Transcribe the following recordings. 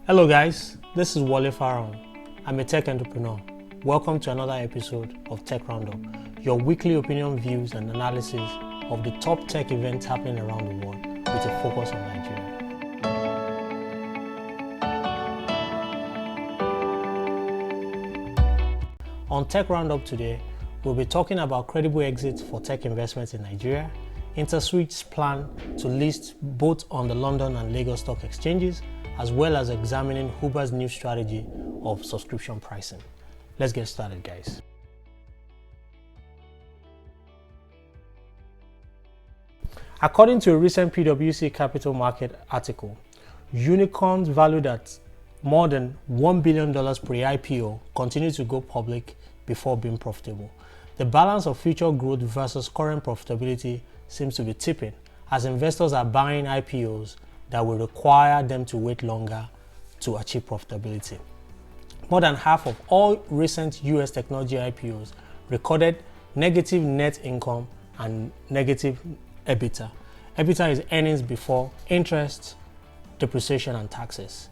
Hello guys, this is Wale Farron. I'm a tech entrepreneur. Welcome to another episode of TechRoundUp, your weekly opinion, views and analysis of the top tech events happening around the world with a focus on Nigeria. On TechRoundUp today, we'll be talking about credible exits for tech investments in Nigeria, Interswitch's plan to list both on the London and Lagos stock exchanges, as well as examining Uber's new strategy of subscription pricing. Let's get started, guys. According to a recent PwC Capital Market article, unicorns valued at more than $1 billion pre-IPO continue to go public before being profitable. The balance of future growth versus current profitability seems to be tipping, as investors are buying IPOs that will require them to wait longer to achieve profitability. More than half of all recent US technology IPOs recorded negative net income and negative EBITDA. EBITDA is earnings before interest, depreciation, and taxes.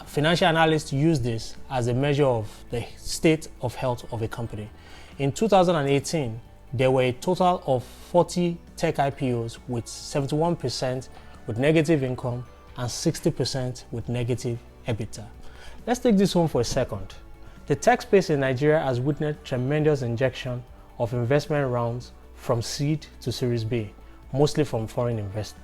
Financial analysts use this as a measure of the state of health of a company. In 2018, there were a total of 40 tech IPOs with 71% with negative income and 60% with negative EBITDA. Let's take this home for a second. The tech space in Nigeria has witnessed tremendous injection of investment rounds from seed to Series B, mostly from foreign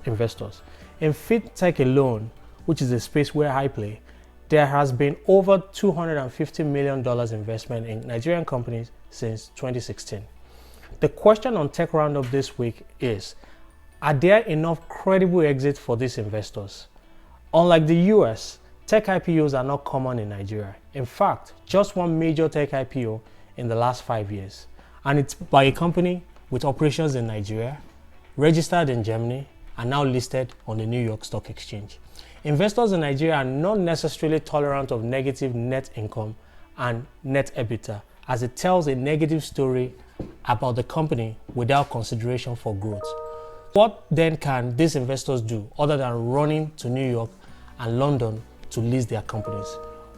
investors. In fintech alone, which is a space where I play, there has been over $250 million investment in Nigerian companies since 2016. The question on TechRoundUp this week is, are there enough credible exits for these investors? Unlike the US, tech IPOs are not common in Nigeria. In fact, just one major tech IPO in the last 5 years, and it's by a company with operations in Nigeria, registered in Germany, and now listed on the New York Stock Exchange. Investors in Nigeria are not necessarily tolerant of negative net income and net EBITDA, as it tells a negative story about the company without consideration for growth. What then can these investors do other than running to New York and London to list their companies?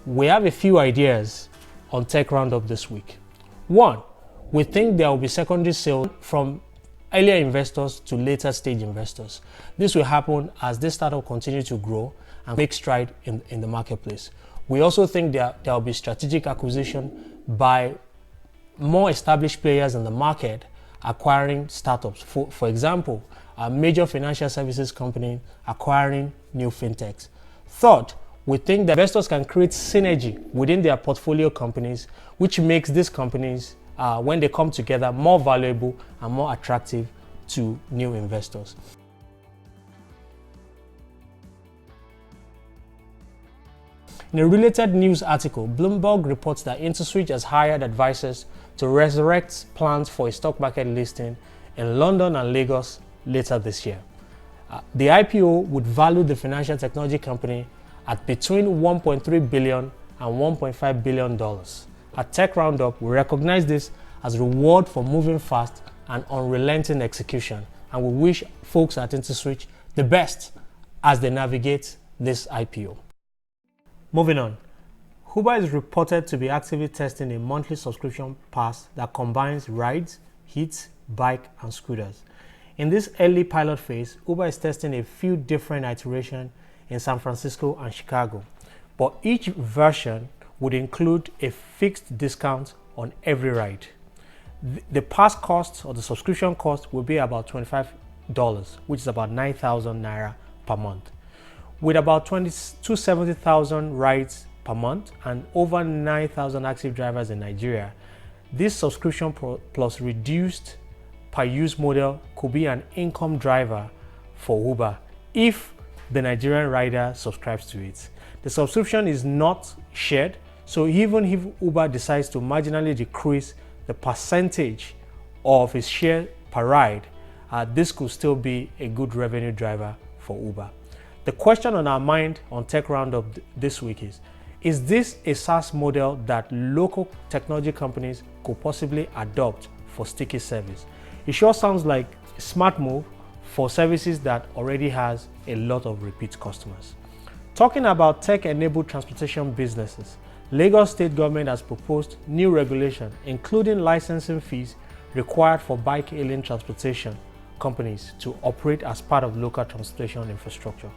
We have a few ideas on TechRoundUp this week. One, we think there will be secondary sales from earlier investors to later stage investors. This will happen as this startup continues to grow and make stride in the marketplace. We also think there will be strategic acquisition by more established players in the market acquiring startups. For example, a major financial services company acquiring new fintechs. Third, we think that investors can create synergy within their portfolio companies, which makes these companies, when they come together, more valuable and more attractive to new investors. In a related news article, Bloomberg reports that Interswitch has hired advisors to resurrect plans for a stock market listing in London and Lagos later this year. The IPO would value the financial technology company at between $1.3 billion and $1.5 billion. At TechRoundUp, we recognize this as reward for moving fast and unrelenting execution, and we wish folks at Interswitch the best as they navigate this IPO. Moving on, Uber is reported to be actively testing a monthly subscription pass that combines rides, hits, bike, and scooters. In this early pilot phase, Uber is testing a few different iterations in San Francisco and Chicago, but each version would include a fixed discount on every ride. The pass cost or the subscription cost will be about $25, which is about 9,000 naira per month. With about 270,000 rides per month and over 9,000 active drivers in Nigeria, this subscription plus reduced per use model could be an income driver for Uber if the Nigerian rider subscribes to it. The subscription is not shared, so even if Uber decides to marginally decrease the percentage of its share per ride, this could still be a good revenue driver for Uber. The question on our mind on TechRoundUp this week is this a SaaS model that local technology companies could possibly adopt for sticky service? It sure sounds like a smart move for services that already has a lot of repeat customers. Talking about tech-enabled transportation businesses, Lagos State Government has proposed new regulation, including licensing fees required for bike-hailing transportation companies to operate as part of local transportation infrastructure.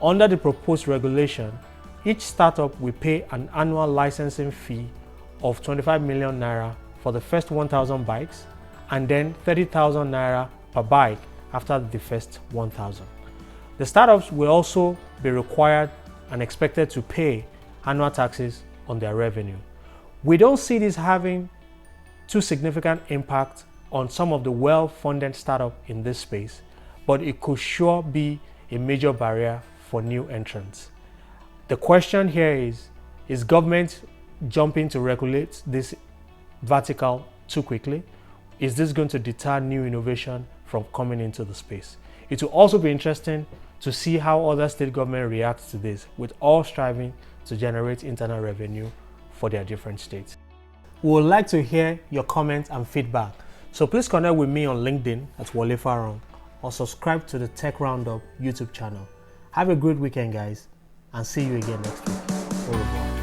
Under the proposed regulation, each startup will pay an annual licensing fee of 25 million naira for the first 1,000 bikes and then 30,000 naira per bike after the first 1,000. The startups will also be required and expected to pay annual taxes on their revenue. We don't see this having too significant impact on some of the well-funded startups in this space, but it could sure be a major barrier for new entrants. The question here is government jumping to regulate this vertical too quickly? Is this going to deter new innovation from coming into the space? It will also be interesting to see how other state governments react to this, with all striving to generate internal revenue for their different states. We would like to hear your comments and feedback, so please connect with me on LinkedIn at Wale Farong or subscribe to the Tech Roundup YouTube channel. Have a great weekend, guys, and see you again next week. Au revoir.